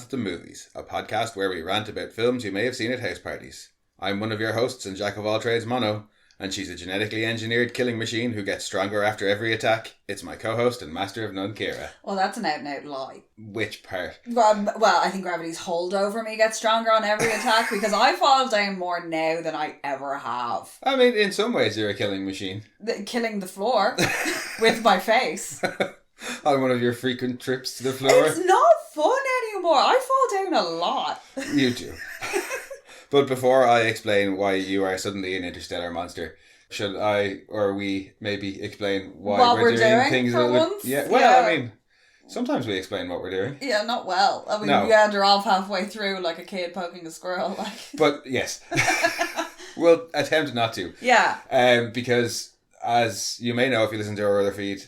at the Movies, a podcast where we rant about films you may have seen at house parties. I'm one of your hosts and jack of all trades, Mono, and she's a genetically engineered killing machine who gets stronger after every attack. It's my co-host and master of none, Kira. Well, that's an out-and-out lie. Which part? Well, I think gravity's hold over me gets stronger on every attack because I fall down more now than I ever have. I mean, in some ways you're a killing machine. Killing the floor with my face. On one of your frequent trips to the floor. It's not fun anymore. I fall down a lot. You do. But before I explain why you are suddenly an interstellar monster, should I or we maybe explain why what we're doing things for a little once? bit? Yeah. Well, I mean, sometimes we explain what we're doing. Yeah, not well. I mean, No. we wander off halfway through like a kid poking a squirrel. Like. But yes, we'll attempt not to. Yeah. Because as you may know, if you listen to our other feed,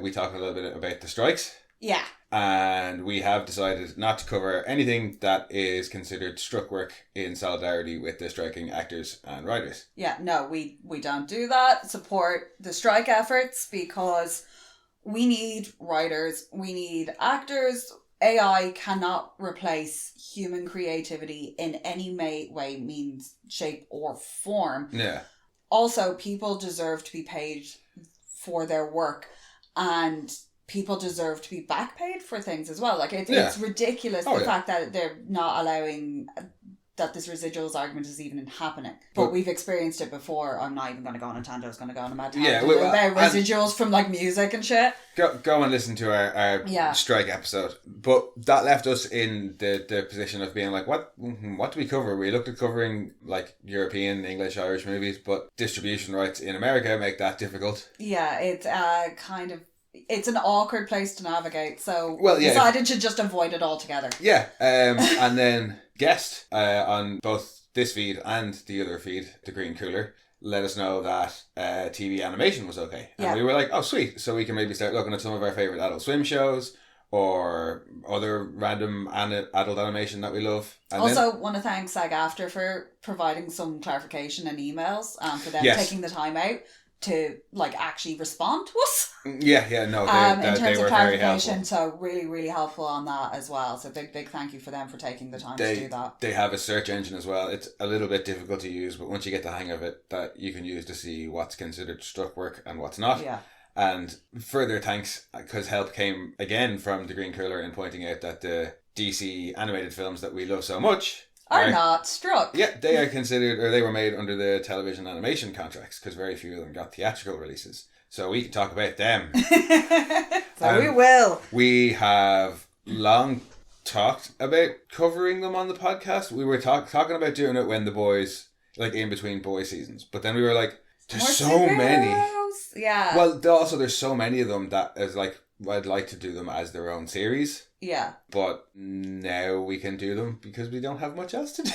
we talk a little bit about the strikes. Yeah. And we have decided not to cover anything that is considered struck work in solidarity with the striking actors and writers. Yeah, no, we don't do that. Support the strike efforts because we need writers, we need actors. AI cannot replace human creativity in any way, means, shape or form. Yeah. Also, people deserve to be paid for their work and people deserve to be back paid for things as well. Like, it's ridiculous the fact that they're not allowing that this residuals argument is even happening. But we've experienced it before. I'm not even going to go on a tangent. I was going to go on a mad tangent about residuals from like music and shit. Go and listen to our strike episode. But that left us in the position of being like, what do we cover? We looked at covering like European, English, Irish movies, but distribution rights in America make that difficult. Yeah, it's it's an awkward place to navigate, so decided to just avoid it altogether. Yeah, and then guest on both this feed and the other feed, the Green Cooler, let us know that TV animation was okay. And we were like, oh sweet, so we can maybe start looking at some of our favourite Adult Swim shows or other random adult animation that we love. And also want to thank SAG-AFTRA for providing some clarification and emails and for them taking the time out to like actually respond to us. Yeah, no, in terms they of were very helpful. clarification, so really, really helpful on that as well. So big thank you for them for taking the time to do that. They have a search engine as well. It's a little bit difficult to use, but once you get the hang of it, that you can use to see what's considered struck work and what's not. Yeah. And further thanks, because help came again from the Green Cooler in pointing out that the DC animated films that we love so much are not struck. Yeah, they are considered, or they were made under the television animation contracts because very few of them got theatrical releases. So we can talk about them. We will. We have long talked about covering them on the podcast. We were talking about doing it when the boys, like in between boy seasons. But then we were like, there's so many. Yeah. Well, also there's so many of them that is like, I'd like to do them as their own series. Yeah. But now we can do them because we don't have much else to do.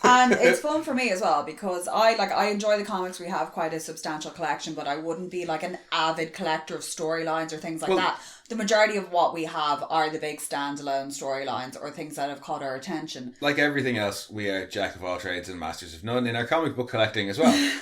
And it's fun for me as well because I enjoy the comics. We have quite a substantial collection, but I wouldn't be like an avid collector of storylines or things like that. The majority of what we have are the big standalone storylines or things that have caught our attention. Like everything else, we are jack of all trades and masters of none in our comic book collecting as well.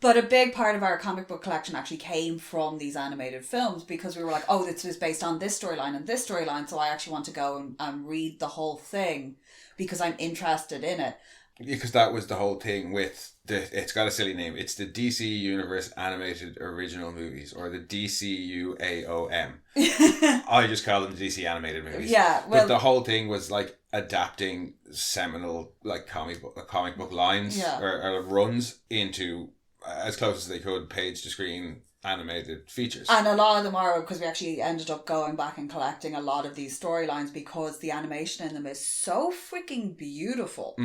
But a big part of our comic book collection actually came from these animated films because we were like, oh, this is based on this storyline and this storyline, so I actually want to go and read the whole thing because I'm interested in it. Because that was the whole thing with it's got a silly name. It's the DC Universe Animated Original Movies, or the DCUAOM. I just call them DC Animated Movies. Yeah, well, but the whole thing was like adapting seminal like comic book lines or runs into as close as they could page to screen animated features. And a lot of them are, because we actually ended up going back and collecting a lot of these storylines because the animation in them is so freaking beautiful.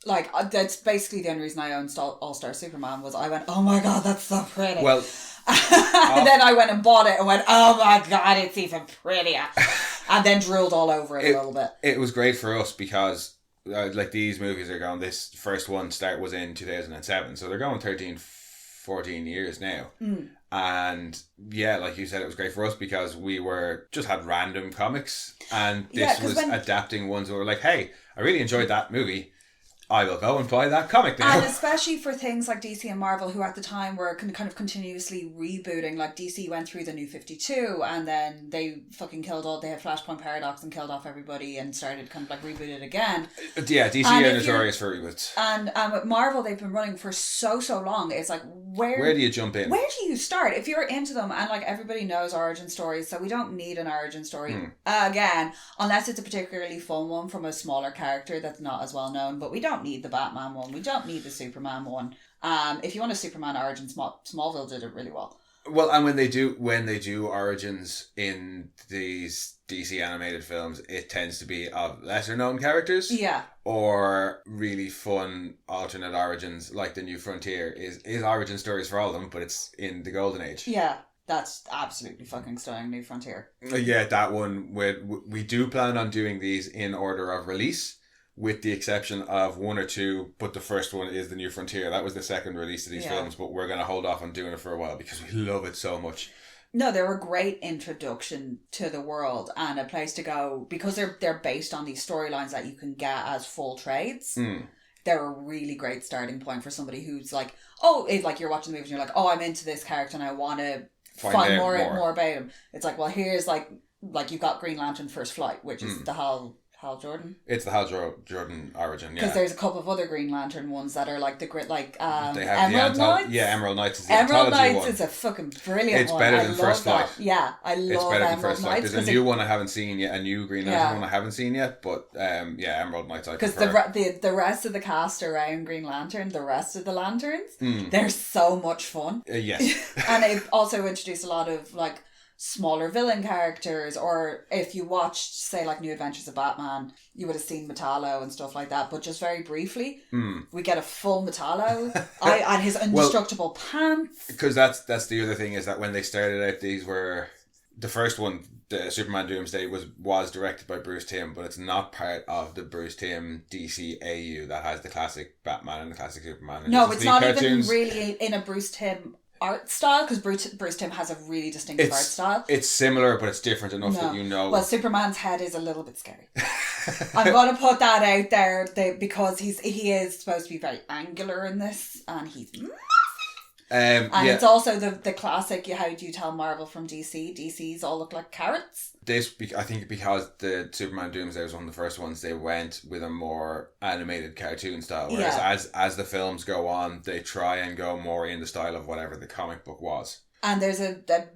Like, that's basically the only reason I owned All-Star Superman was I went, oh my god, that's so pretty. Well, and then I went and bought it and went, oh my god, it's even prettier. And then drilled all over it a little bit. It was great for us because like these movies are going, this first one was in 2007, so they're going 14 years now. And yeah, like you said, it was great for us because we just had random comics and this was adapting ones where we're like, hey, I really enjoyed that movie. I will go and buy that comic now. And especially for things like DC and Marvel, who at the time were kind of continuously rebooting. Like DC went through the New 52 and then they fucking they had Flashpoint Paradox and killed off everybody and started kind of like rebooted again. Yeah, DC are notorious for reboots. And with Marvel, they've been running for so long. It's like, where do you jump in? Where do you start? If you're into them, and like everybody knows origin stories, so we don't need an origin story again, unless it's a particularly fun one from a smaller character that's not as well known. But we don't need the Batman one. We don't need the Superman one. If you want a Superman origin, Smallville did it really well. Well, and when they do origins in these DC animated films, it tends to be of lesser known characters. Yeah. Or really fun alternate origins, like the New Frontier is origin stories for all of them, but it's in the Golden Age. Yeah. That's absolutely fucking stunning, New Frontier. Yeah, that one. We do plan on doing these in order of release, with the exception of one or two, but the first one is the New Frontier. That was the second release of these films, but we're going to hold off on doing it for a while because we love it so much. No, they're a great introduction to the world and a place to go because they're based on these storylines that you can get as full trades. They're a really great starting point for somebody who's like, like you're watching the movie and you're like, I'm into this character and I want to find more about him. It's like, well, here's like you've got Green Lantern First Flight, which is the Hal Jordan. It's the Hal Jordan origin, yeah. Because there's a couple of other Green Lantern ones that are like they have Emerald Knights. Yeah, Emerald Knights is the Emerald anthology Knights one. is a fucking brilliant it's one. Better than First Flight. Yeah, I love It's better Emerald than First Flight. Knights. There's a new one I haven't seen yet, a new Green Lantern one I haven't seen yet, but Emerald Knights I prefer. Because the rest of the cast around Green Lantern, the rest of the Lanterns, they're so much fun. Yes. And it also introduced a lot of like smaller villain characters, or if you watched say like New Adventures of Batman, you would have seen Metallo and stuff like that, but just very briefly we get a full Metallo and his indestructible pants, because that's the other thing, is that when they started out, these were the first one, the Superman Doomsday was directed by Bruce Timm, but it's not part of the Bruce Timm DCAU that has the classic Batman and the classic Superman and no, it's not cartoons. even really in a Bruce Timm art style, because Bruce Timm has a really distinctive art style. It's similar, but it's different enough that you know. Well, Superman's head is a little bit scary. I'm going to put that out there because he is supposed to be very angular in this, and he's massive. It's also the classic, how do you tell Marvel from DC? DC's all look like carrots. I think because the Superman Doomsday was one of the first ones, they went with a more animated cartoon style. Whereas as the films go on, they try and go more in the style of whatever the comic book was. And there's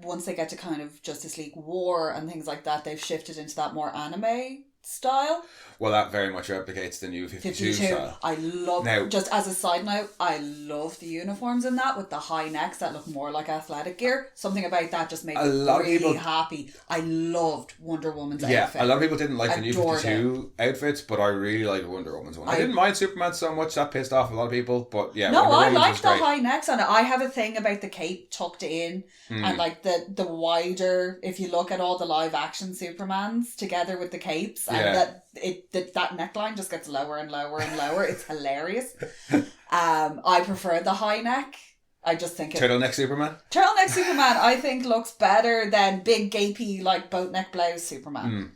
once they get to kind of Justice League War and things like that, they've shifted into that more anime style. Well, that very much replicates the New 52 style. I love, just as a side note, I love the uniforms in that with the high necks that look more like athletic gear. Something about that just made me really happy. I loved Wonder Woman's outfit. Yeah, a lot of people didn't like the New 52 outfits, but I really liked Wonder Woman's one. I didn't mind Superman so much, that pissed off a lot of people, but yeah. No, I liked the high necks, and I have a thing about the cape tucked in and like the wider, if you look at all the live action Supermans together with the capes, and that neckline just gets lower and lower and lower. It's hilarious. I prefer the high neck. I just think Turtleneck Superman I think looks better than big gapey like boat neck blouse Superman.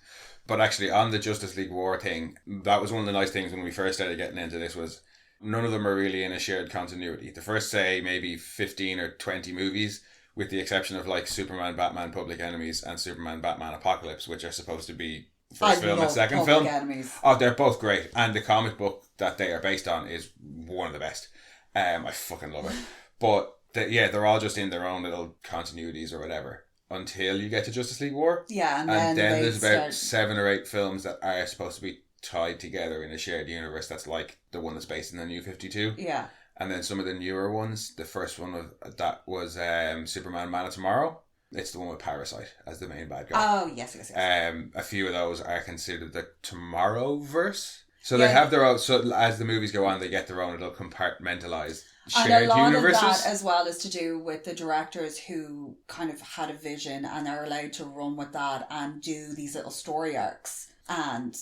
But actually, on the Justice League War thing, that was one of the nice things when we first started getting into this, was none of them are really in a shared continuity. The first, say, maybe 15 or 20 movies, with the exception of like Superman, Batman, Public Enemies, and Superman, Batman, Apocalypse, which are supposed to be first film and second film. Enemies. Oh, they're both great. And the comic book that they are based on is one of the best. I fucking love it. But they're all just in their own little continuities or whatever until you get to Justice League War. Yeah, and then there's about 7 or 8 films that are supposed to be tied together in a shared universe that's like the one that's based in the New 52. Yeah. And then some of the newer ones, the first one was Superman Man of Tomorrow. It's the one with Parasite as the main bad guy. Oh, yes. A few of those are considered the Tomorrowverse. So they have their own, so as the movies go on, they get their own little compartmentalized shared universes. And a lot of that as well is to do with the directors who kind of had a vision and are allowed to run with that and do these little story arcs. And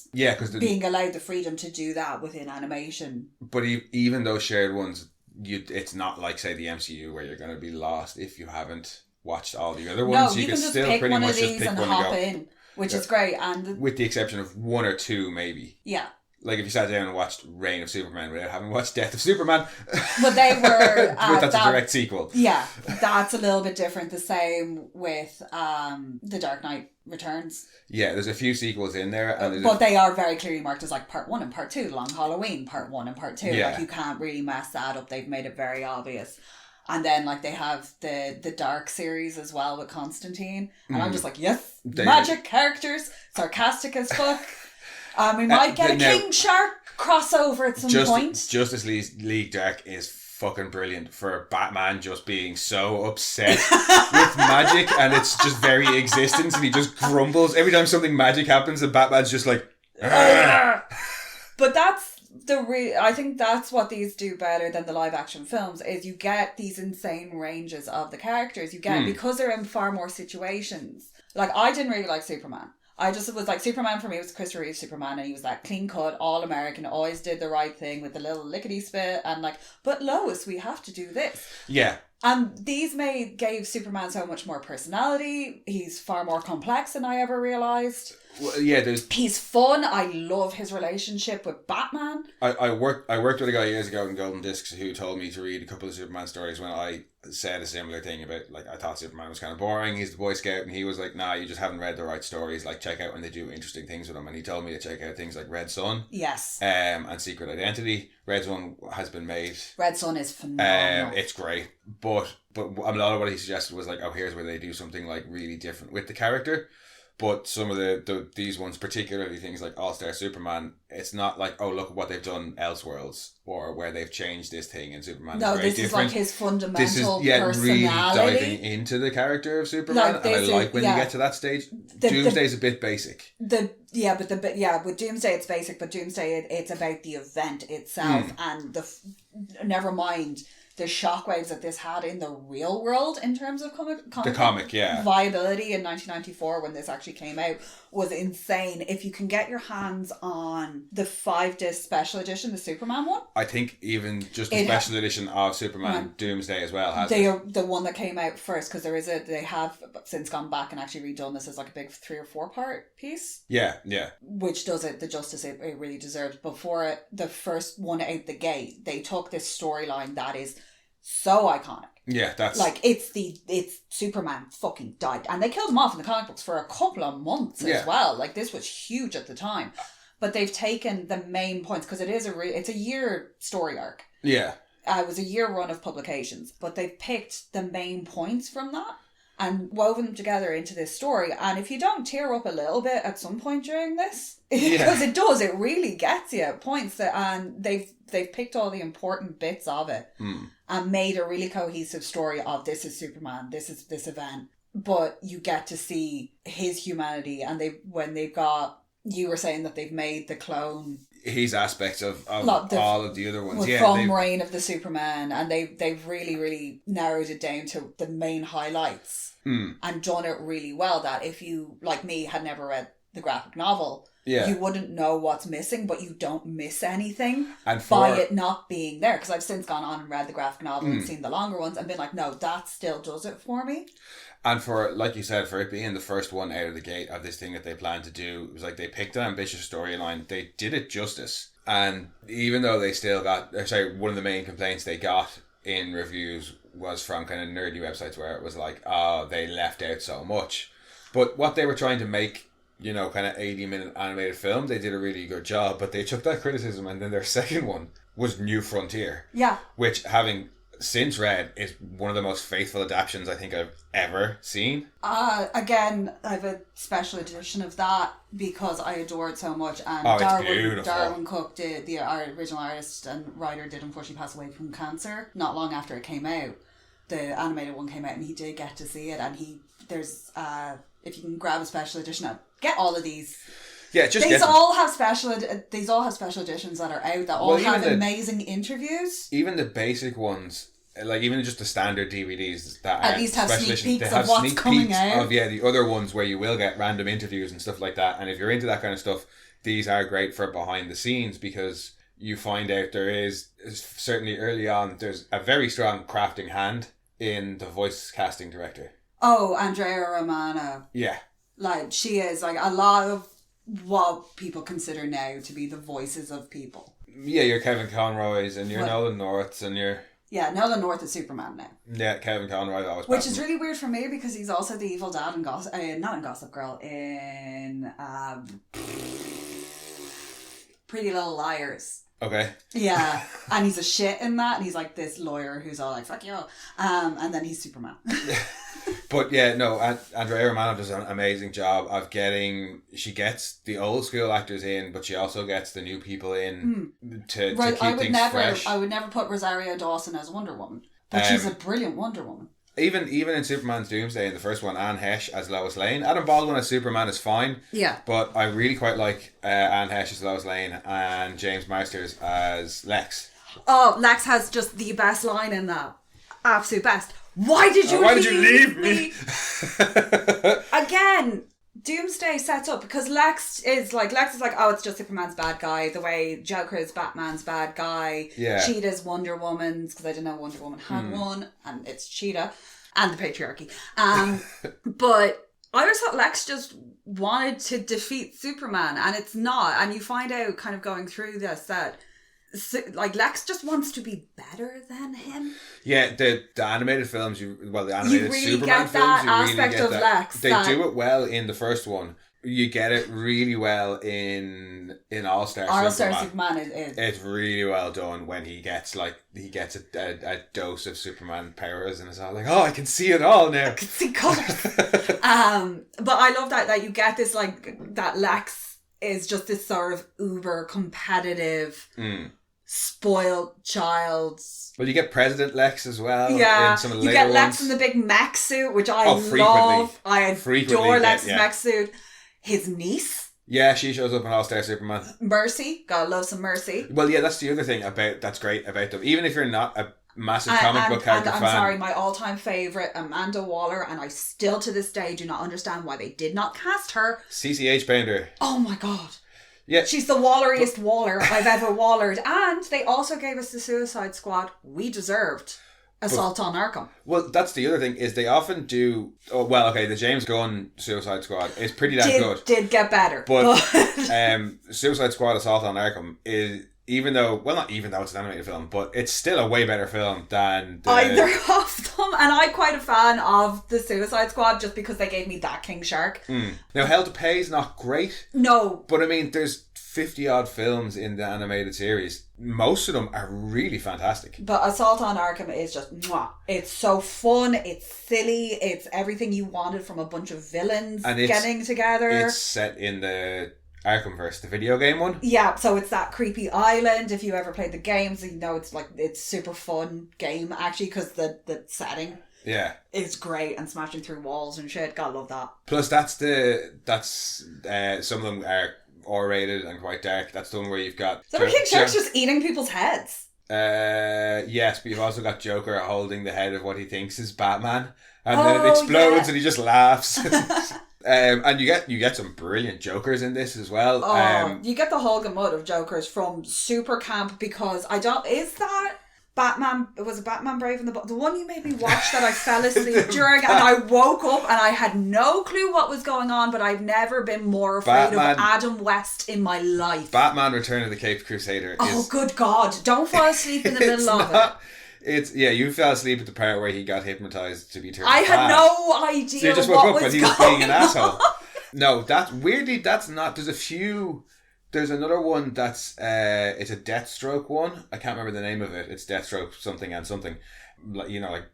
being allowed the freedom to do that within animation. But even those shared ones, it's not like, say, the MCU where you're going to be lost if you haven't watched all the other ones. No, you can just still pick pretty one much of these and hop in, which is great. And with the exception of 1 or 2, maybe. Yeah. like if you sat down and watched Reign of Superman without having watched Death of Superman. But they were... that's a direct sequel. Yeah, that's a little bit different. The same with The Dark Knight Returns. Yeah, there's a few sequels in there. But they are very clearly marked as like part 1 and part 2. Long Halloween, part 1 and part 2. Yeah. Like you can't really mess that up. They've made it very obvious. And then like they have the Dark series as well with Constantine. And I'm just like, yes, magic characters, sarcastic as fuck. We might get a King Shark crossover at some point. Justice League Dark is fucking brilliant for Batman just being so upset with magic, and it's just very existence, and he just grumbles every time something magic happens, and Batman's just like but that's I think that's what these do better than the live action films, is you get these insane ranges of the characters. You get because they're in far more situations. Like I didn't really like Superman. I just was like, Superman for me was Christopher Reeve Superman, and he was that clean cut, all American, always did the right thing with the little lickety spit, and like, but Lois, we have to do this. Yeah. And these gave Superman so much more personality. He's far more complex than I ever realised. Well, yeah, he's fun. I love his relationship with Batman. I worked with a guy years ago in Golden Discs who told me to read a couple of Superman stories when I said a similar thing about, like, I thought Superman was kind of boring, he's the Boy Scout, and he was like, nah, you just haven't read the right stories, like, check out when they do interesting things with him. And he told me to check out things like Red Son. Yes. And Secret Identity. Red Son has been made. Red Son is phenomenal. It's great. But a lot of what he suggested was like, oh, here's where they do something like really different with the character. But some of these ones, particularly things like All-Star Superman, it's not like, oh, look at what they've done Elseworlds, or where they've changed this thing in Superman. No, this is like his fundamental personality. Really diving into the character of Superman, and I like when you get to that stage. Doomsday's a bit basic. With Doomsday it's basic, but Doomsday it's about the event itself, and never mind the shockwaves that this had in the real world in terms of comic viability in 1994 when this actually came out was insane. If you can get your hands on the 5-disc special edition, the Superman one, I think even just the special edition of Superman Doomsday as well has the one that came out first, because they have since gone back and actually redone this as like a big 3 or 4 part piece, which does it the justice it really deserved. Before it, the first one out the gate, they took this storyline that is so iconic. Yeah, that's like it's Superman fucking died, and they killed him off in the comic books for a couple of months as well. Like, this was huge at the time, but they've taken the main points, because it's a year story arc. Yeah, it was a year run of publications, but they've picked the main points from that and woven them together into this story. And if you don't tear up a little bit at some point during this, because it really gets you at points and they've picked all the important bits of it and made a really cohesive story of, this is Superman, this is this event, but you get to see his humanity. And you were saying that they've made the clone his aspects of all of the other ones. From Reign of the Superman, and they've really, really narrowed it down to the main highlights and done it really well, that if you, like me, had never read the graphic novel, you wouldn't know what's missing, but you don't miss anything by it not being there. Because I've since gone on and read the graphic novel and seen the longer ones and been like, no, that still does it for me. And for, like you said, for it being the first one out of the gate of this thing that they planned to do, it was like they picked an ambitious storyline. They did it justice. And even though they still one of the main complaints they got in reviews was from kind of nerdy websites where it was like, oh, they left out so much. But what they were trying to make, kind of 80-minute animated film, they did a really good job. But they took that criticism, and then their second one was New Frontier. Yeah. Which, having since read, is one of the most faithful adaptations I think I've ever seen. Again, I have a special edition of that because I adore it so much. And Darwin Cook, our original artist and writer, did unfortunately pass away from cancer not long after it came out. The animated one came out, and he did get to see it. And if you can grab a special edition, get all of these. Yeah, these all have special editions that are out that all have amazing interviews. Even the basic ones, like even just the standard DVDs that at least have sneak peeks of what's coming out. The other ones where you will get random interviews and stuff like that. And if you're into that kind of stuff, these are great for behind the scenes, because you find out there is, certainly early on, there's a very strong crafting hand in the voice casting director. Oh, Andrea Romano. Yeah. Like, she is, like, a lot of what people consider now to be the voices of people. Yeah, your Kevin Conroys and your Nolan Norths and your... Yeah, Nolan North is Superman now. Yeah, Kevin Conroy always. Which is really weird for me because he's also the evil dad in Gossip... not in Gossip Girl, in... Pretty Little Liars. Okay. Yeah, and he's a shit in that, and he's like this lawyer who's all like, fuck you, and then he's Superman. But yeah, no, Andrea Romano does an amazing job of she gets the old school actors in, but she also gets the new people in to keep things fresh. I would never put Rosario Dawson as Wonder Woman, but she's a brilliant Wonder Woman. Even in Superman's Doomsday, in the first one, Anne Heche as Lois Lane. Adam Baldwin as Superman is fine. Yeah. But I really quite like Anne Heche as Lois Lane and James Marsters as Lex. Oh, Lex has just the best line in that. Absolute best. Why did you leave me? Again, Doomsday sets up because Lex is like, oh, it's just Superman's bad guy. The way Joker is Batman's bad guy. Yeah. Cheetah's Wonder Woman's, because I didn't know Wonder Woman had one, and it's Cheetah and the patriarchy. But I always thought Lex just wanted to defeat Superman, and it's not. And you find out kind of going through this that like Lex just wants to be better than him. Yeah, the animated films, the animated really Superman get that films, aspect really get of that. Lex. They do it well in the first one. You get it really well in All Star Superman. It's really well done when he gets a dose of Superman powers and it's all like, oh, I can see it all now. I can see colours. But I love that you get this like that Lex is just this sort of uber competitive. Spoiled child. Well, you get President Lex as well. Yeah, in some of the you later get Lex ones. in the big mech suit, which I love. I adore Lex's mech suit. His niece. Yeah, she shows up in All Star Superman. Mercy, gotta love some Mercy. Well, yeah, that's the other thing that's great about them. Even if you're not a massive comic book character fan. I'm sorry, my all-time favourite, Amanda Waller, and I still to this day do not understand why they did not cast her. CCH Bender. Oh my god. Yeah. She's the walleriest waller I've ever wallered. And they also gave us the Suicide Squad we deserved. Assault on Arkham. Well, that's the other thing, is they often do... Oh, well, okay, the James Gunn Suicide Squad is pretty damn good. Did get better. But Suicide Squad Assault on Arkham is... Even though it's an animated film, but it's still a way better film than either of them. And I'm quite a fan of the Suicide Squad just because they gave me that King Shark. Now, Hell to Pay is not great. No. But I mean, there's 50 odd films in the animated series. Most of them are really fantastic. But Assault on Arkham is just mwah. It's so fun, it's silly, it's everything you wanted from a bunch of villains getting together. It's set in the Arkhamverse, the video game one. Yeah, so it's that creepy island. If you ever played the games, you know it's super fun game actually because the setting is great and smashing through walls and shit. Gotta love that. Plus some of them are R-rated and quite dark. That's the one where you've got... So King Shark's just eating people's heads. Yes, but you've also got Joker holding the head of what he thinks is Batman, and then it explodes and he just laughs. And you get some brilliant Jokers in this as well. You get the whole gamut of Jokers from super camp because is that Batman? Was it Batman Brave and the one you made me watch that I fell asleep during and I woke up and I had no clue what was going on, but I've never been more afraid of Adam West in my life. Batman Return of the Caped Crusader. Good God! Don't fall asleep in the middle of it. You fell asleep at the part where he got hypnotized to be turned I had no idea. So you just woke up when he was being an asshole. No, that's not. There's another one that's it's a Deathstroke one. I can't remember the name of it. It's Deathstroke something and something. Like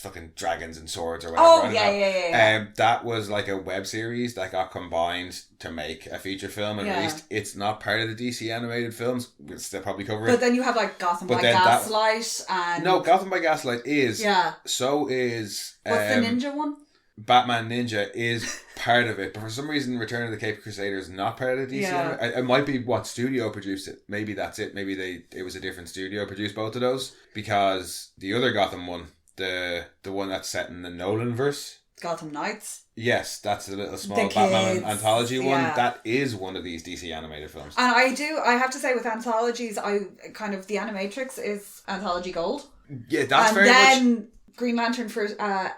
fucking dragons and swords or whatever. Oh yeah. That was like a web series that got combined to make a feature film and released. It's not part of the DC animated films. We'll still probably cover it. But then you have like Gotham by Gaslight and... No, Gotham by Gaslight is. Yeah. So is... What's the ninja one? Batman Ninja is part of it, but for some reason Return of the Caped Crusader is not part of the DC. Yeah. It might be what studio produced it. Maybe that's it. Maybe it was a different studio produced both of those, because the other Gotham one, the one that's set in the Nolanverse, Gotham Knights. Yes, that's a little small Batman anthology one. That is one of these DC animated films. And I have to say with anthologies, the Animatrix is anthology gold. Yeah, that's and very much... And then Green Lantern for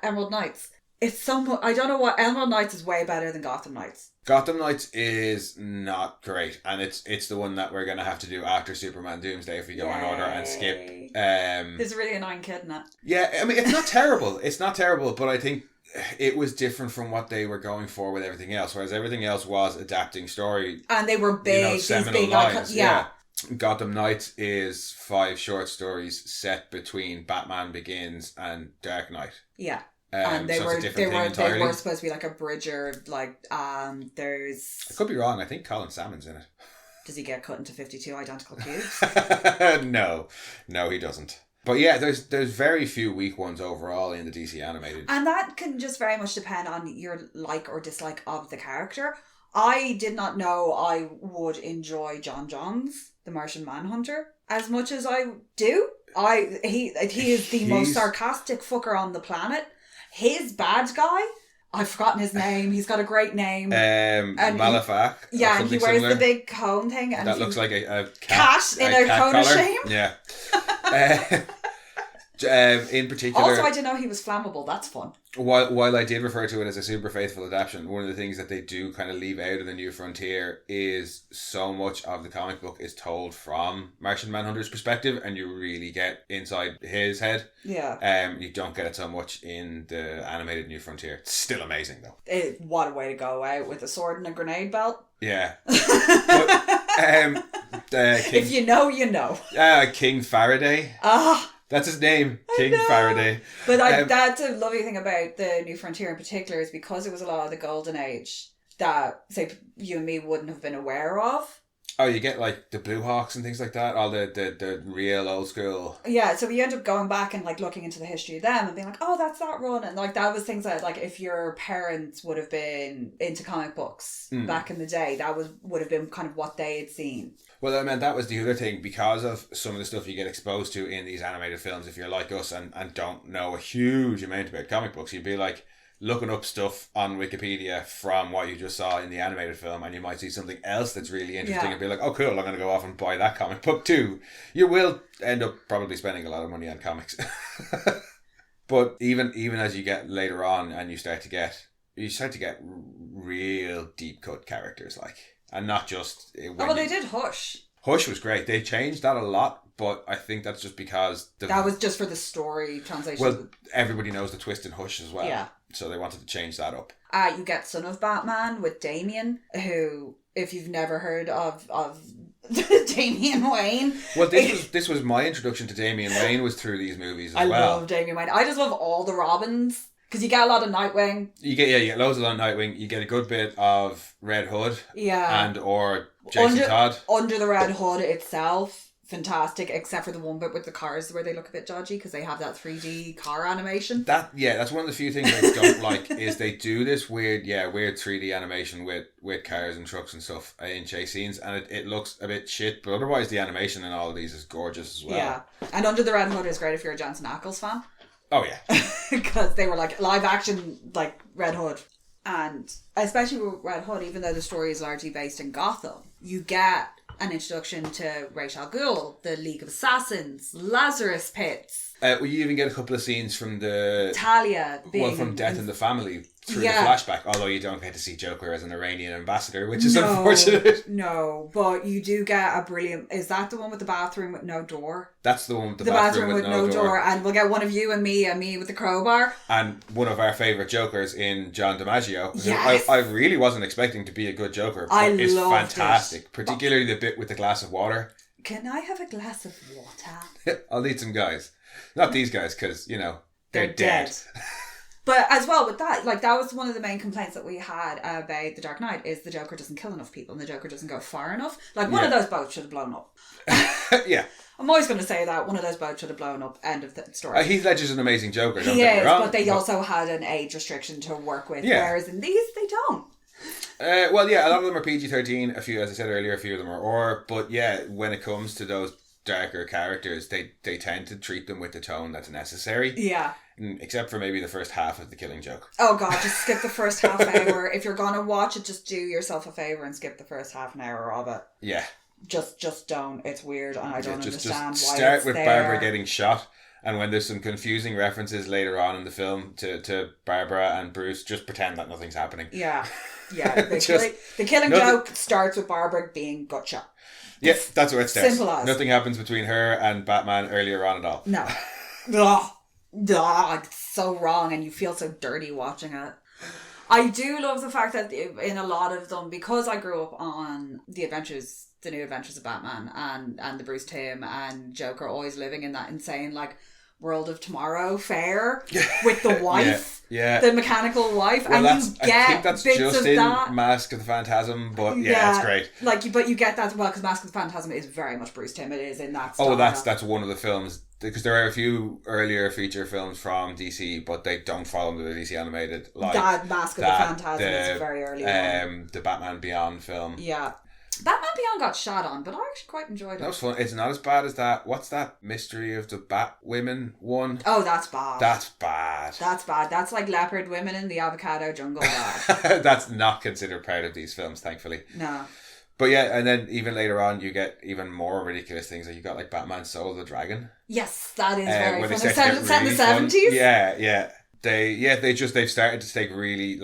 Emerald Knights It's so much. I don't know what. Emerald Knights is way better than Gotham Knights. Gotham Knights is not great, and it's the one that we're gonna have to do after Superman Doomsday if we go in order and skip. There's a really annoying kid in it. Yeah, I mean it's not terrible. It's not terrible, but I think it was different from what they were going for with everything else. Whereas everything else was adapting story, and they were big, seminal big lines. Yeah. Gotham Knights is 5 short stories set between Batman Begins and Dark Knight. Yeah. And they were supposed to be like a bridger, like there's... I could be wrong, I think Colin Salmon's in it. Does he get cut into 52 identical cubes? No, he doesn't. But yeah, there's very few weak ones overall in the DC animated. And that can just very much depend on your like or dislike of the character. I did not know I would enjoy John Johns, the Martian Manhunter, as much as I do. He is the most sarcastic fucker on the planet. His bad guy, I've forgotten his name. He's got a great name. Malefak. Yeah, and he wears the big cone thing. And that looks like a cat in a cone of shame. Yeah. In particular, also I didn't know he was flammable. That's fun. While I did refer to it as a super faithful adaptation, one of the things that they do kind of leave out of the New Frontier is so much of the comic book is told from Martian Manhunter's perspective, and you really get inside his head. Yeah. You don't get it so much in the animated New Frontier. It's still amazing though. What a way to go out with a sword and a grenade belt. Yeah. But, if you know, you know. King Faraday. That's his name, King Faraday. But that's a lovely thing about the New Frontier in particular is because it was a lot of the golden age that, say, you and me wouldn't have been aware of. Oh, you get like the Blue Hawks and things like that, all the real old school. Yeah, so we end up going back and like looking into the history of them and being like, oh, that's that run. And like that was things that like if your parents would have been into comic books back in the day, that would have been kind of what they had seen. Well, I mean, that was the other thing, because of some of the stuff you get exposed to in these animated films, if you're like us and don't know a huge amount about comic books, you'd be like looking up stuff on Wikipedia from what you just saw in the animated film, and you might see something else that's really interesting and be like, oh cool, I'm going to go off and buy that comic book too. You will end up probably spending a lot of money on comics. But even as you get later on and you start to get real deep cut characters, like, and not just... they did Hush. Hush was great. They changed that a lot, but I think that's just because... that was just for the story translation. Well, everybody knows the twist in Hush as well. Yeah. So they wanted to change that up. You get Son of Batman with Damian, who, if you've never heard of Damian Wayne... Well, this was my introduction to Damian Wayne, was through these movies as well. I love Damian Wayne. I just love all the Robins. Because you get a lot of Nightwing. You get loads of Nightwing. You get a good bit of Red Hood. Yeah. And or Jason Todd. Under the Red Hood itself, fantastic, except for the one bit with the cars where they look a bit dodgy because they have that 3D car animation. That's one of the few things I don't like is they do this weird 3D animation with cars and trucks and stuff in chase scenes, and it looks a bit shit, but otherwise the animation in all of these is gorgeous as well. Yeah. And Under the Red Hood is great if you're a Jensen Ackles fan. Oh yeah. Because they were like live action like Red Hood. And especially with Red Hood, even though the story is largely based in Gotham, you get an introduction to Ra's al Ghul, the League of Assassins, Lazarus Pits. You even get a couple of scenes from the... Talia being... from Death in the Family through the flashback, although you don't get to see Joker as an Iranian ambassador, which is unfortunate. No, but you do get a brilliant... Is that the one with the bathroom with no door? That's the one with the bathroom with no door. And we'll get one of you and me with the crowbar. And one of our favourite Jokers in John DiMaggio. Yes. I really wasn't expecting to be a good Joker, but it's fantastic. Particularly the bit with the glass of water. Can I have a glass of water? I'll need some guys. Not these guys, because, they're dead. But as well with that, like that was one of the main complaints that we had about The Dark Knight is the Joker doesn't kill enough people and the Joker doesn't go far enough. Like one of those boats should have blown up. Yeah. I'm always going to say that one of those boats should have blown up. End of the story. Heath Ledger's an amazing Joker. He is, but they also had an age restriction to work with, whereas in these they don't. A lot of them are PG-13. A few, as I said earlier, a few of them are R. But yeah, when it comes to those darker characters, they tend to treat them with the tone that's necessary. Yeah. Except for maybe the first half of The Killing Joke. Oh god, just skip the first half hour. If you're gonna watch it, just do yourself a favour and skip the first half an hour of it. Yeah. Just don't. It's weird and I don't understand why start it's with there. Barbara getting shot And when there's some confusing references later on in the film to Barbara and Bruce, just pretend that nothing's happening. Yeah. The killing joke starts with Barbara being gut shot. Yeah, that's where it starts. Simple as. Nothing happens between her and Batman earlier on at all. No. It's so wrong, and you feel so dirty watching it. I do love the fact that in a lot of them, because I grew up on the New Adventures of Batman and the Bruce Timm and Joker, always living in that insane like World of Tomorrow fair with the wife, the mechanical wife, and you get I think that's bits just of in that. Mask of the Phantasm, but it's great. But you get that as well, because Mask of the Phantasm is very much Bruce Timm. It is in that style. Oh, that's one of the films, because there are a few earlier feature films from DC, but they don't fall under the DC animated. Like that Mask of the Phantasm is a very early one. The Batman Beyond film. Yeah. Batman Beyond got shot on, but I actually quite enjoyed it. That was fun. It's not as bad as that. What's that Mystery of the Batwomen one? Oh, that's bad. That's bad. That's like leopard women in the avocado jungle. That's not considered part of these films, thankfully. No. But yeah, and then even later on, you get even more ridiculous things. Like you got like Batman Soul of the Dragon. Yes, that is very fun. Set in the 70s. Yeah. They've started to take really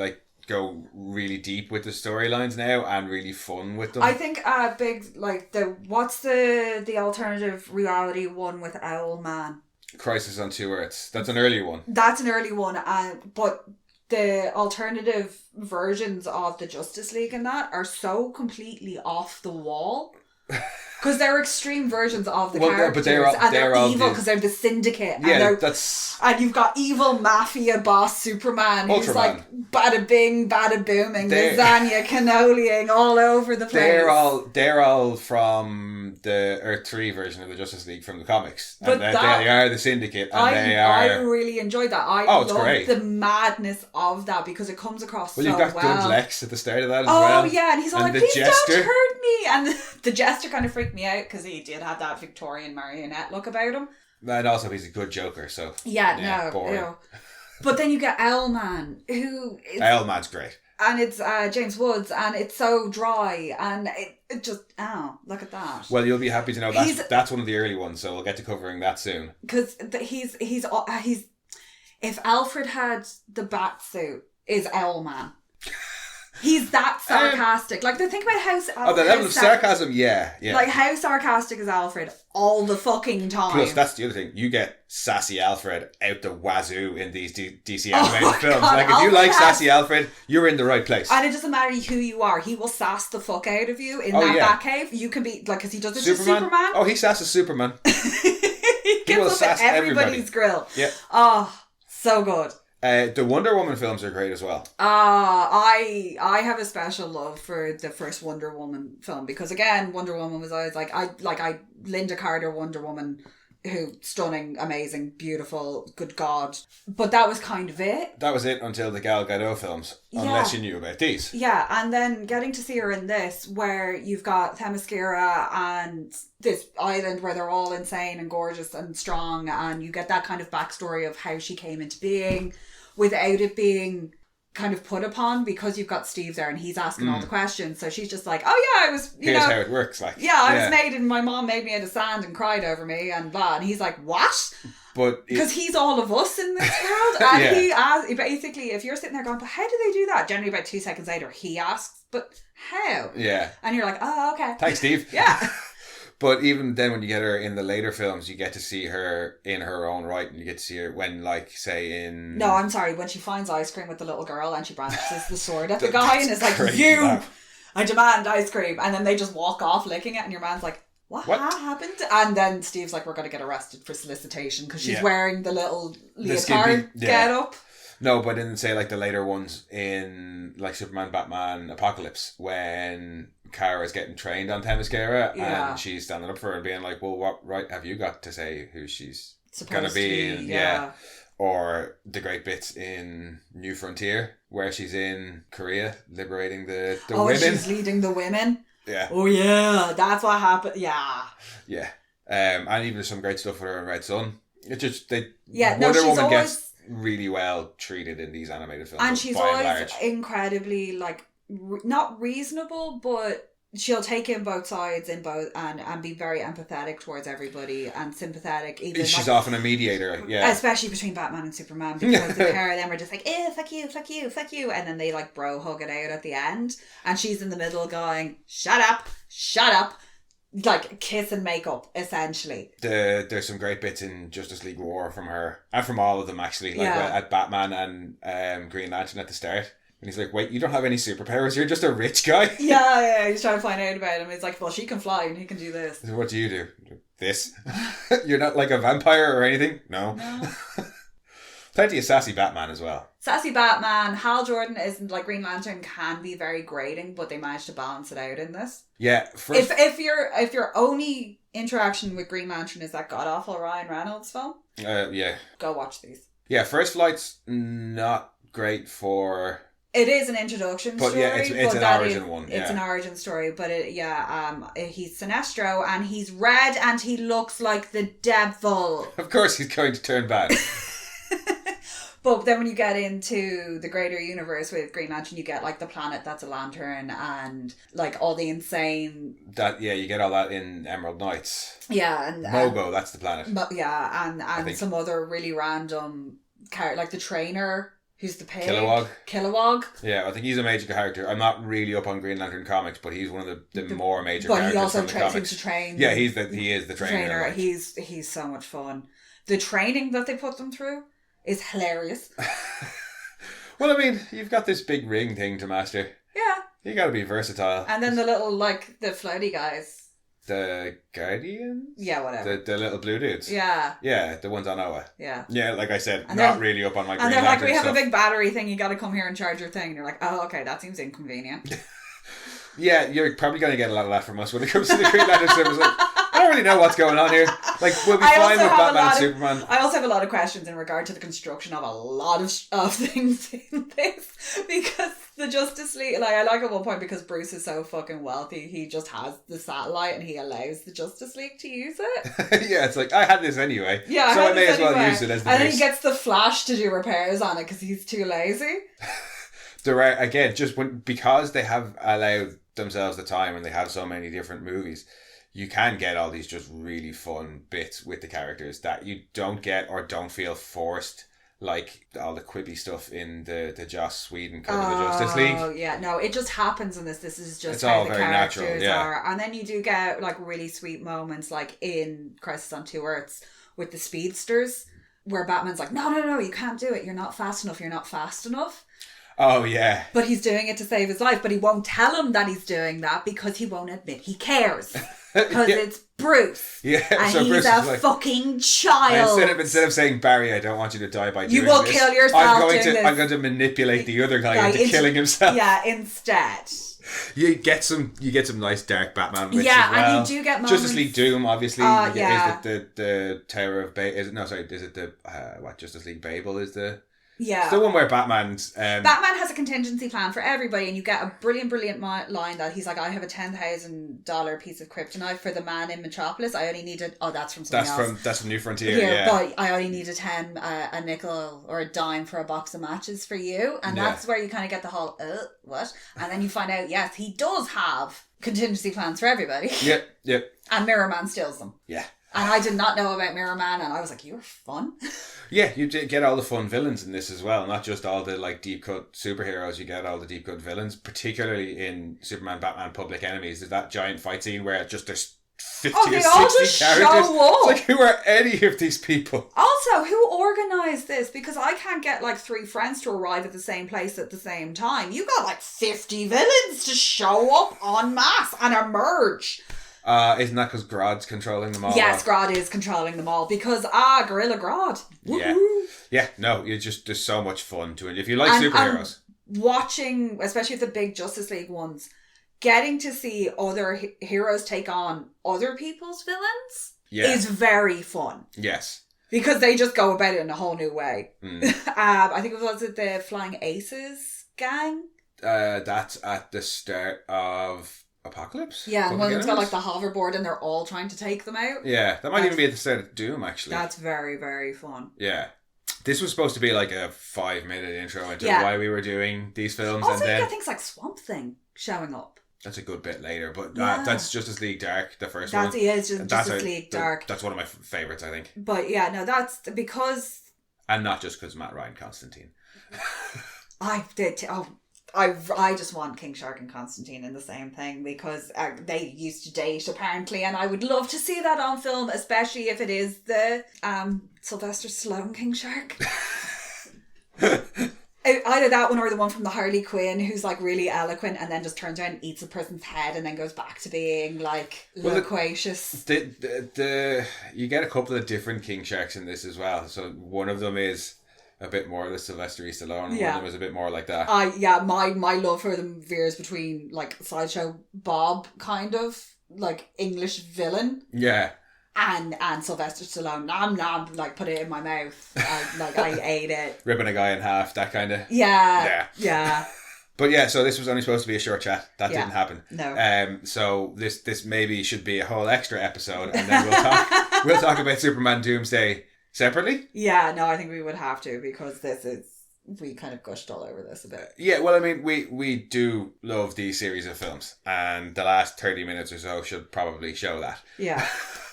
go really deep with the storylines now and really fun with them. I think big like what's the alternative reality one with Owlman? Crisis on Two Earths. That's an early one. But the alternative versions of the Justice League and that are so completely off the wall. Because they're extreme versions of the characters, but they're evil because they're the Syndicate. And you've got evil mafia boss Superman who's Ultraman. Like bada bing, bada booming, lasagna, cannoling all over the place. They're all from the Earth 3 version of the Justice League from the comics, and they are the Syndicate. And I really enjoyed that. I love the madness of that because it comes across so well. You've got Good Lex at the start of that as well. Oh yeah, and he's all like, "Please don't hurt me," and the Jester kind of freaked me out because he did have that Victorian marionette look about him. And also he's a good Joker, so boring. But then you get Owlman, Owlman's great, and it's James Woods, and it's so dry, and it just look at that. Well, you'll be happy to know that's one of the early ones, so we'll get to covering that soon. Because he's if Alfred had the bat suit, is Owlman. He's that sarcastic. Like, think about how... the level of sarcasm, yeah. Like, how sarcastic is Alfred all the fucking time? Plus, that's the other thing. You get sassy Alfred out the wazoo in these DC animated films. God, like, if you like sassy Alfred, you're in the right place. And it doesn't matter who you are. He will sass the fuck out of you in that Batcave. You can be... Like, because he does it to Superman. Oh, he sasses Superman. he gets up at everybody's grill. Yeah. Oh, so good. The Wonder Woman films are great as well. I have a special love for the first Wonder Woman film because again, Wonder Woman was always Linda Carter Wonder Woman, who stunning, amazing, beautiful, good God. But that was kind of it. That was it until the Gal Gadot films, unless you knew about these. Yeah, and then getting to see her in this, where you've got Themyscira and this island where they're all insane and gorgeous and strong, and you get that kind of backstory of how she came into being without it being kind of put upon, because you've got Steve there and he's asking all the questions. So she's just like, oh yeah, I was, Here's how it works. Like, I was made and my mom made me out of sand and cried over me and blah. And he's like, what? But because he's all of us in this world. And he basically, if you're sitting there going, but how do they do that? Generally about 2 seconds later, he asks, but how? Yeah. And you're like, oh, okay. Thanks, Steve. Yeah. But even then, when you get her in the later films, you get to see her in her own right, and you get to see her when, like, say in... No, I'm sorry, when she finds ice cream with the little girl and she brandishes the sword at the guy and is like, I demand ice cream. And then they just walk off licking it and your man's like, what happened? And then Steve's like, we're going to get arrested for solicitation because she's wearing the little leotard get up. No, but in, say, like, the later ones in, like, Superman, Batman, Apocalypse, when Kara's getting trained on Themyscira and she's standing up for her and being like, well, what right have you got to say who she's going to be? Or the great bits in New Frontier, where she's in Korea, liberating the women. She's leading the women? Yeah. Oh, yeah, that's what happened. Yeah. Yeah. And even some great stuff with her in Red Sun. It's just, Wonder Woman gets really well treated in these animated films, and she's always incredibly like not reasonable but she'll take in both sides and be very empathetic towards everybody and sympathetic. Even she's often a mediator, especially between Batman and Superman, because the pair of them are just like, fuck you, fuck you, fuck you, and then they like bro hug it out at the end, and she's in the middle going, shut up, like kiss and make up essentially. There's some great bits in Justice League War from her and from all of them actually, like at Batman and Green Lantern at the start. And he's like, wait, you don't have any superpowers? You're just a rich guy? Yeah, he's trying to find out about him. He's like, well, she can fly and he can do this. What do you do? This? You're not like a vampire or anything? No. Plenty of sassy Batman as well. Sassy Batman. Hal Jordan isn't like Green Lantern can be very grating, but they managed to balance it out in this. Yeah. If your only interaction with Green Lantern is that god-awful Ryan Reynolds film, yeah. Go watch these. Yeah, First Flight's not great for... It is an introduction story. But yeah, it's an origin one. Yeah. It's an origin story, but he's Sinestro and he's red and he looks like the devil. Of course he's going to turn bad. But then when you get into the greater universe with Green Lantern, you get like the planet that's a lantern and like all the insane... you get all that in Emerald Knights. Yeah. And Mogo, that's the planet. And some other really random character, like the trainer... Who's the pig? Kilowog. Yeah, I think he's a major character. I'm not really up on Green Lantern comics, but he's one of the more major characters. But he also seems to train. Yeah, he is the trainer. Like. He's so much fun. The training that they put them through is hilarious. Well, I mean, you've got this big ring thing to master. Yeah. You got to be versatile. And then the little, like, the floaty guys. The Guardians? Yeah, whatever. The little blue dudes? Yeah. Yeah, the ones on Oa. Yeah. Yeah, like I said, and not really up on my Green Lantern. And they're like, we have a big battery thing, you got to come here and charge your thing. And you're like, oh, okay, that seems inconvenient. Yeah, you're probably going to get a lot of that from us when it comes to the Green Lantern stuff. It's like, I don't really know what's going on here. Like, we'll be fine with Batman and Superman. I also have a lot of questions in regard to the construction of a lot of things in this. Because the Justice League, like, I like at one point because Bruce is so fucking wealthy, he just has the satellite and he allows the Justice League to use it. Yeah, it's like, I had this anyway. Yeah, so I may as well use it as the And then he gets the Flash to do repairs on it because he's too lazy. Again, because they have allowed themselves the time and they have so many different movies, you can get all these just really fun bits with the characters that you don't get or don't feel forced, like all the quippy stuff in the Joss Whedon cut of the Justice League. Oh yeah, no, it just happens in this. This is just how the characters are. And then you do get like really sweet moments like in Crisis on Two Earths with the speedsters where Batman's like, no, you can't do it. You're not fast enough. Oh, yeah. But he's doing it to save his life. But he won't tell him that he's doing that because he won't admit he cares. Because it's Bruce. Yeah. And so he's a fucking child. Instead of saying, Barry, I don't want you to die by doing this. You will kill yourself I'm going to manipulate the other guy into killing himself. Yeah, instead. You get some nice dark Batman bits as well. And you do get moments. Justice League Doom, obviously. Is it the Tower of Babel? Is it the Justice League Babel is the... Yeah. It's the one where Batman's... Batman has a contingency plan for everybody, and you get a brilliant line that he's like, I have a $10,000 piece of kryptonite for the man in Metropolis. I only needed... Oh, that's from something else. That's from New Frontier, But I only need a nickel or a dime for a box of matches for you. And that's where you kind of get the whole, what? And then you find out, yes, he does have contingency plans for everybody. Yep. And Mirror Man steals them. Yeah. And I did not know about Mirror Man, and I was like, you were fun. Yeah, you get all the fun villains in this as well, not just all the like deep cut superheroes. You get all the deep cut villains, particularly in Superman, Batman, Public Enemies. There's that giant fight scene where just there's 50 or 60 characters. It's like, who are any of these people? Also, who organised this? Because I can't get like 3 friends to arrive at the same place at the same time. You got like 50 villains to show up en masse and emerge. Isn't that because Grodd's controlling them all? Yes, Grodd is controlling them all because Gorilla Grodd. Woo-hoo. Yeah. No, there's so much fun to it if you like superheroes. Watching, especially the big Justice League ones, getting to see other heroes take on other people's villains is very fun. Yes, because they just go about it in a whole new way. I think was it the Flying Aces gang? That's at the start of Apocalypse? Yeah, and one's got like the hoverboard and they're all trying to take them out. Yeah, that might even be at the start of Doom, actually. That's very, very fun. Yeah. This was supposed to be like a 5-minute intro into why we were doing these films. Also, and then you get things like Swamp Thing showing up. That's a good bit later, but that's Justice League Dark, the first one. It's Justice League Dark. That's one of my favourites, I think. But yeah, no, that's because... And not just because Matt Ryan Constantine. I just want King Shark and Constantine in the same thing because they used to date apparently, and I would love to see that on film, especially if it is the Sylvester Stallone King Shark. Either that one or the one from the Harley Quinn who's like really eloquent and then just turns around and eats a person's head and then goes back to being like loquacious. You get a couple of different King Sharks in this as well. So one of them is a bit more the Sylvester Stallone, and one of them is a bit more like that. My love for them veers between like Sideshow Bob kind of like English villain. Yeah. And Sylvester Stallone, nom, like put it in my mouth. I ate it. Ripping a guy in half, that kind of. Yeah. But yeah, so this was only supposed to be a short chat. That didn't happen. No. So this maybe should be a whole extra episode, and then we'll talk about Superman Doomsday separately. Yeah, no, I think we would have to because we kind of gushed all over this a bit. Yeah, well, I mean, we do love these series of films, and the last 30 minutes or so should probably show that. Yeah.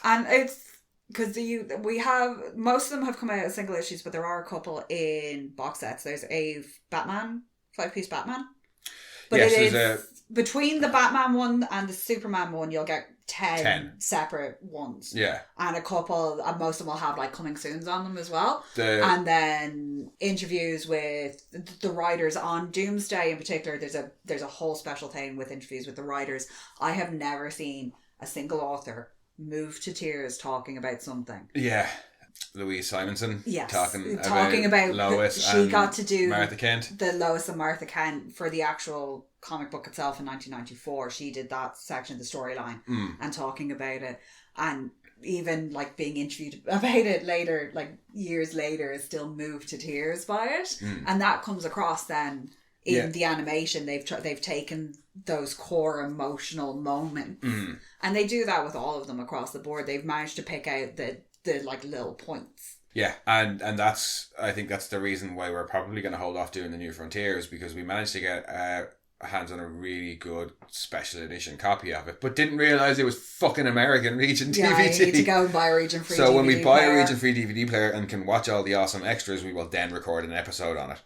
And it's because we have most of them have come out as single issues, but there are a couple in box sets. There's a Batman 5-piece Batman, but between the Batman one and the Superman one, you'll get 10 separate ones. Yeah, and a couple, and most of them will have like coming soons on them as well. And then interviews with the writers on Doomsday in particular. There's a whole special thing with interviews with the writers. I have never seen a single author moved to tears talking about something. Yeah. Louise Simonson. Yes. Talking about Lois she got to do Martha Kent. The Lois and Martha Kent for the actual comic book itself in 1994. She did that section of the storyline and talking about it. And even like being interviewed about it later, like years later, is still moved to tears by it. And that comes across then in the animation. They've taken those core emotional moments and they do that with all of them across the board. They've managed to pick out the like little points. Yeah, and I think that's the reason why we're probably going to hold off doing the New Frontiers, because we managed to get hands on a really good special edition copy of it, but didn't realise it was fucking American region DVD. Yeah, you need to go and buy a region free DVD So when we buy a region free DVD player and can watch all the awesome extras, we will then record an episode on it.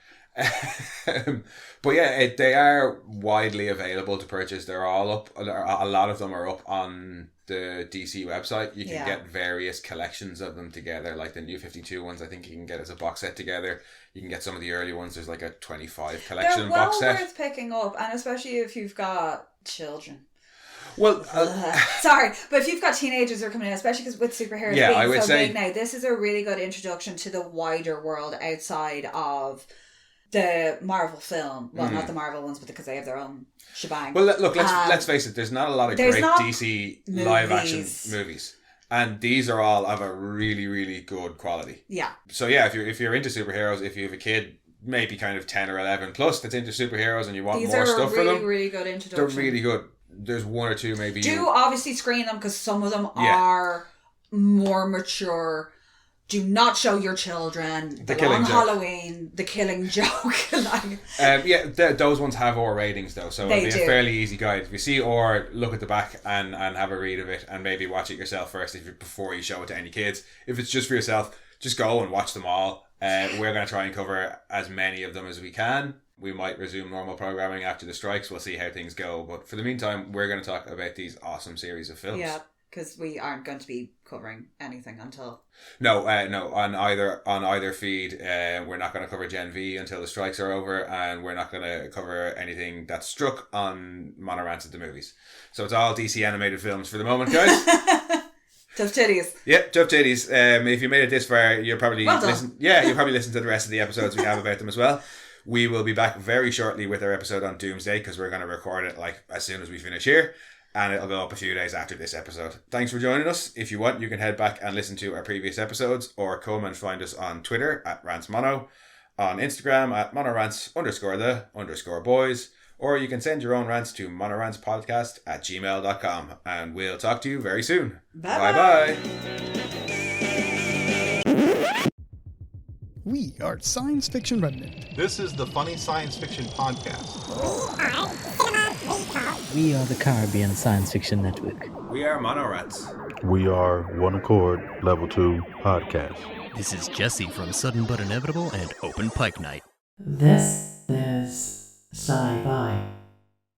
But yeah, they are widely available to purchase. They're all up. A lot of them are up on the DC website. You can get various collections of them together, like the New 52 ones. I think you can get as a box set together. You can get some of the early ones. There's like a 25 collection box set. They're well worth picking up, and especially if you've got children. Well, sorry, but if you've got teenagers who are coming in, especially because with superheroes being so big now, this is a really good introduction to the wider world outside of the Marvel film. Well, not the Marvel ones, but because they have their own shebang. Well, look, let's face it. There's not a lot of great DC live action movies, and these are all of a really, really good quality. Yeah. So yeah, if you're into superheroes, if you have a kid maybe kind of 10 or 11 plus that's into superheroes and you want more stuff for them, these are really good introduction. They're really good. There's one or two maybe. Do obviously screen them because some of them are more mature. Do not show your children the Long Halloween, The Killing Joke. Those ones have R ratings though, so it'll be a fairly easy guide. If you see R, look at the back and have a read of it, and maybe watch it yourself first before you show it to any kids. If it's just for yourself, just go and watch them all. We're going to try and cover as many of them as we can. We might resume normal programming after the strikes. We'll see how things go, but for the meantime, we're going to talk about these awesome series of films. Yeah. Because we aren't going to be covering anything until... No, on either feed, we're not going to cover Gen V until the strikes are over, and we're not going to cover anything that's struck on Monorants at the movies. So it's all DC animated films for the moment, guys. Tough titties. Yep, tough titties. If you made it this far, you'll probably listen. Yeah, you'll probably listen to the rest of the episodes we have about them as well. We will be back very shortly with our episode on Doomsday, because we're going to record it like as soon as we finish here. And it'll go up a few days after this episode. Thanks for joining us. If you want, you can head back and listen to our previous episodes, or come and find us on Twitter at RantsMono, on Instagram at monorants_the_boys, or you can send your own rants to monorantspodcast@gmail.com. And we'll talk to you very soon. Bye-bye. We are Science Fiction Remnant. This is the Funny Science Fiction Podcast. We are Cinema Recall. We are the Caribbean Science Fiction Network. We are Monorats. We are One Accord Level 2 Podcast. This is Jesse from Sudden But Inevitable and Open Pike Night. This is Sci-Fi.